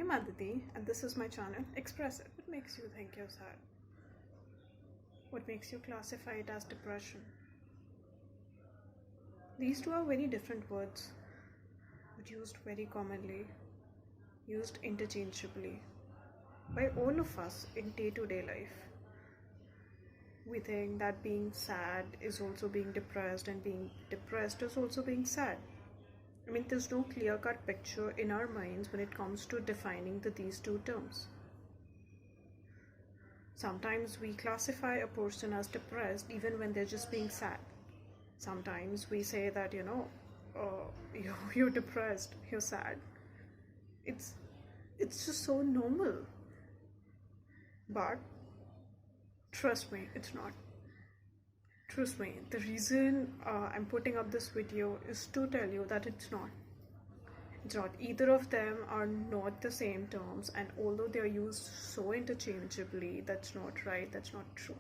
am Aditi, and this is my channel, Xpressit. What makes you think you're sad? What makes you classify it as depression? These two are very different words, but used very commonly, used interchangeably by all of us in day-to-day life. We think that being sad is also being depressed, and being depressed is also being sad. I mean, there's no clear-cut picture in our minds when it comes to defining these two terms. Sometimes we classify a person as depressed even when they're just being sad. Sometimes we say that, you're depressed, you're sad. It's just so normal. But trust me, it's not. Trust me, the reason I'm putting up this video is to tell you that it's not. It's not. Either of them are not the same terms, and although they are used so interchangeably, that's not right, that's not true.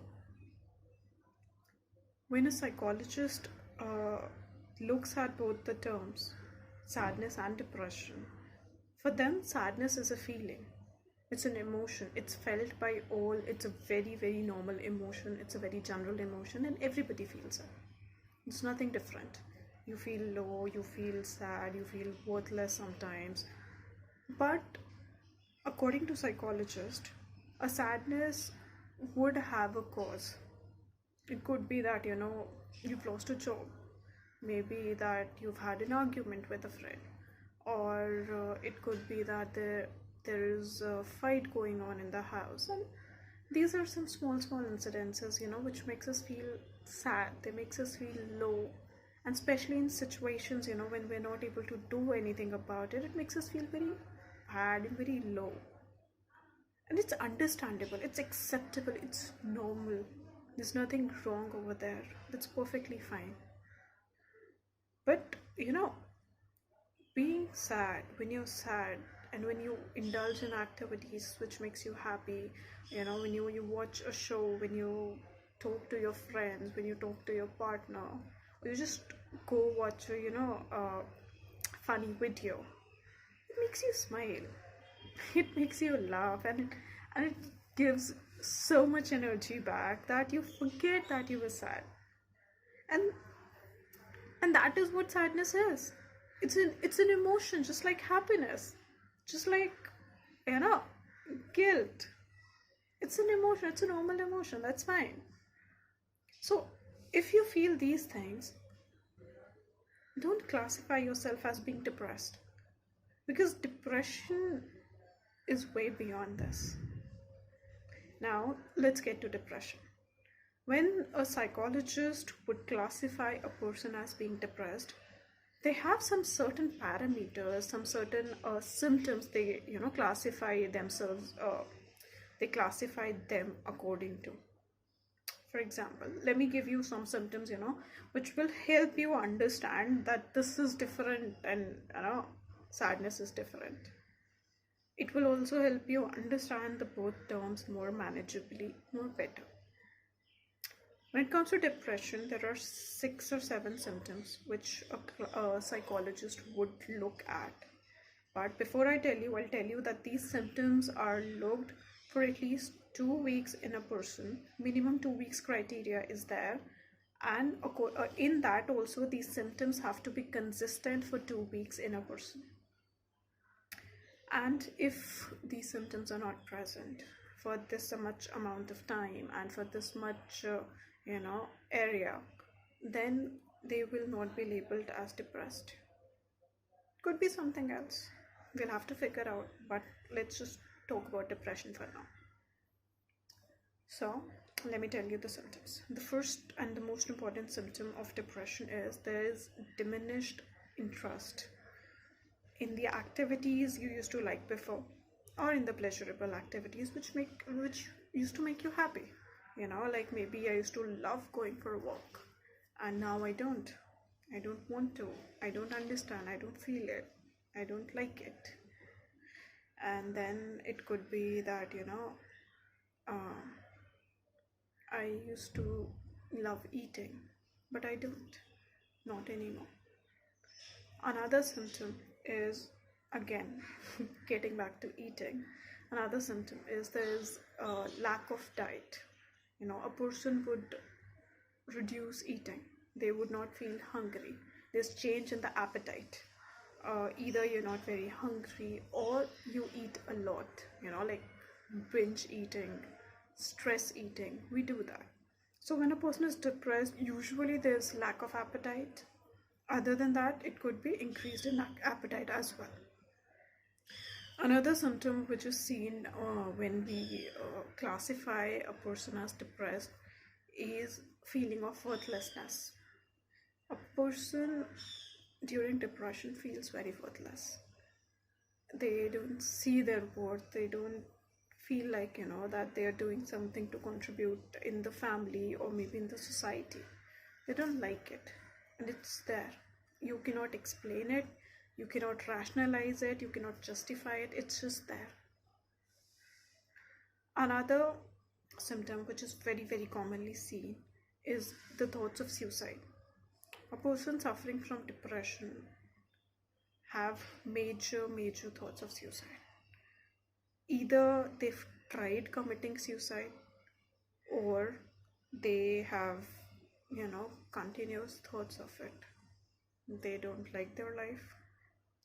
When a psychologist looks at both the terms, sadness and depression, for them, sadness is a feeling. It's an emotion. It's felt by all. It's a very, very normal emotion. It's a very general emotion, and everybody feels it. It's nothing different. You feel low, you feel sad, you feel worthless sometimes. But according to psychologists, a sadness would have a cause. It could be that, you've lost a job. Maybe that you've had an argument with a friend. Or it could be that there is a fight going on in the house, and these are some small incidences which makes us feel sad. They makes us feel low, and especially in situations when we're not able to do anything about it, it makes us feel very bad and very low. And it's understandable, it's acceptable, it's normal. There's nothing wrong over there. That's perfectly fine. But being sad, when you're sad and when you indulge in activities which makes you happy, when you watch a show, when you talk to your friends, when you talk to your partner, or you just go watch a funny video, it makes you smile, it makes you laugh, and it gives so much energy back that you forget that you were sad. And that is what sadness is. It's an emotion, just like happiness, just like guilt. It's an emotion. It's a normal emotion. That's fine. So if you feel these things, don't classify yourself as being depressed, because depression is way beyond this. Now let's get to depression. When a psychologist would classify a person as being depressed, they have some certain parameters, some certain symptoms they classify themselves. They classify them according to. For example, let me give you some symptoms which will help you understand that this is different and sadness is different. It will also help you understand the both terms more manageably, more better. When it comes to depression, there are 6 or 7 symptoms which a psychologist would look at. But before I tell you, I'll tell you that these symptoms are looked for at least 2 weeks in a person. Minimum 2 weeks criteria is there. And in that also, these symptoms have to be consistent for 2 weeks in a person. And if these symptoms are not present for this much amount of time and for this much area, then they will not be labeled as depressed. Could be something else. We'll have to figure out, but let's just talk about depression for now. So let me tell you the symptoms. The first and the most important symptom of depression is there is diminished interest in the activities you used to like before, or in the pleasurable activities which used to make you happy. Like maybe I used to love going for a walk, and now I don't want to, I don't understand, I don't feel it, I don't like it. And then it could be that I used to love eating, but I don't, not anymore. Another symptom is again, getting back to eating, another symptom is there is a lack of diet. A person would reduce eating, they would not feel hungry, there's change in the appetite. Either you're not very hungry or you eat a lot, like binge eating, stress eating, we do that. So when a person is depressed, usually there's lack of appetite. Other than that, it could be increased in appetite as well. Another symptom which is seen when we classify a person as depressed is feeling of worthlessness. A person during depression feels very worthless. They don't see their worth. They don't feel like, that they are doing something to contribute in the family or maybe in the society. They don't like it. And it's there. You cannot explain it. You cannot rationalize it. You cannot justify it. It's just there. Another symptom which is very, very commonly seen is the thoughts of suicide. A person suffering from depression have major thoughts of suicide. Either they've tried committing suicide or they have, continuous thoughts of it. They don't like their life.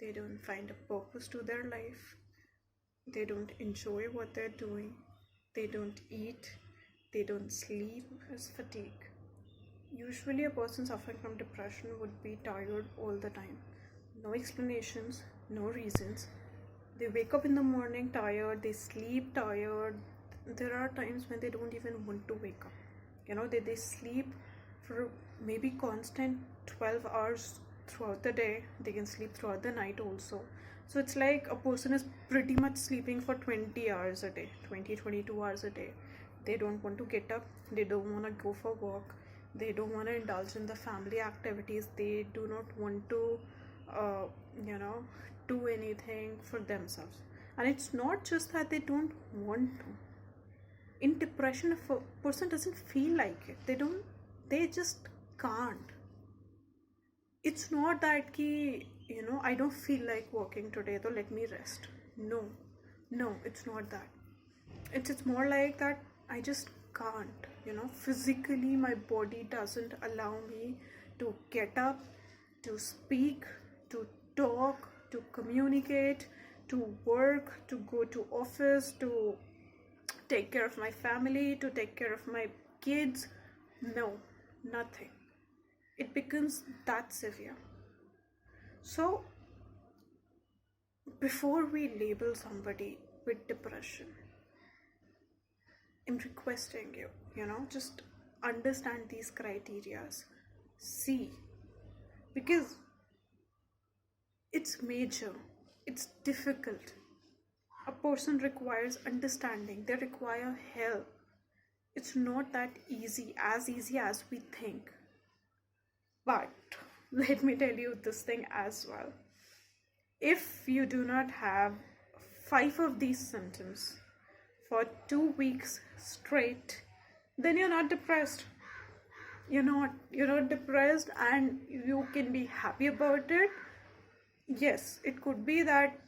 They don't find a purpose to their life. They don't enjoy what they're doing. They don't eat. They don't sleep. It's fatigue. Usually a person suffering from depression would be tired all the time. No explanations, no reasons. They wake up in the morning tired, they sleep tired. There are times when they don't even want to wake up. They sleep for maybe constant 12 hours throughout the day. They can sleep throughout the night also. So it's like a person is pretty much sleeping for 20 hours a day, 22 hours a day. They don't want to get up. They don't want to go for work. They don't want to indulge in the family activities. They do not want to, do anything for themselves. And it's not just that they don't want to. In depression, if a person doesn't feel like it, they just can't. It's not that I don't feel like working today, so let me rest. No, it's not that. It's more like that I just can't. Physically my body doesn't allow me to get up, to speak, to talk, to communicate, to work, to go to office, to take care of my family, to take care of my kids. No, nothing. It becomes that severe. So before we label somebody with depression, I'm requesting you, just understand these criterias. See, because it's major, it's difficult. A person requires understanding, they require help. It's not that easy as we think. But let me tell you this thing as well. If you do not have 5 of these symptoms for 2 weeks straight, then you're not depressed. You're not depressed, and you can be happy about it. Yes, it could be that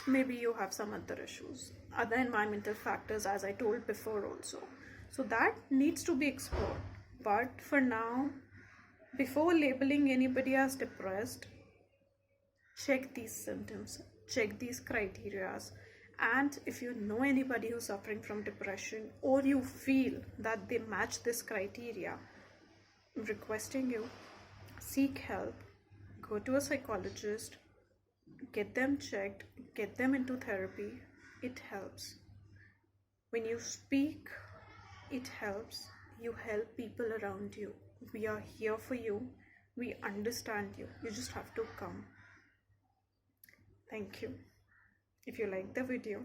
maybe you have some other issues, other environmental factors, as I told before also. So that needs to be explored. But for now, before labeling anybody as depressed, check these symptoms, check these criterias. And if you know anybody who's suffering from depression, or you feel that they match this criteria, I'm requesting you, seek help, go to a psychologist, get them checked, get them into therapy. It helps. When you speak, it helps. You help people around you. We are here for you. We understand you. You just have to come. Thank you. If you like the video,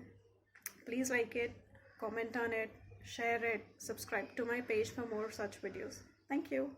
please like it, comment on it, share it, subscribe to my page for more such videos. Thank you.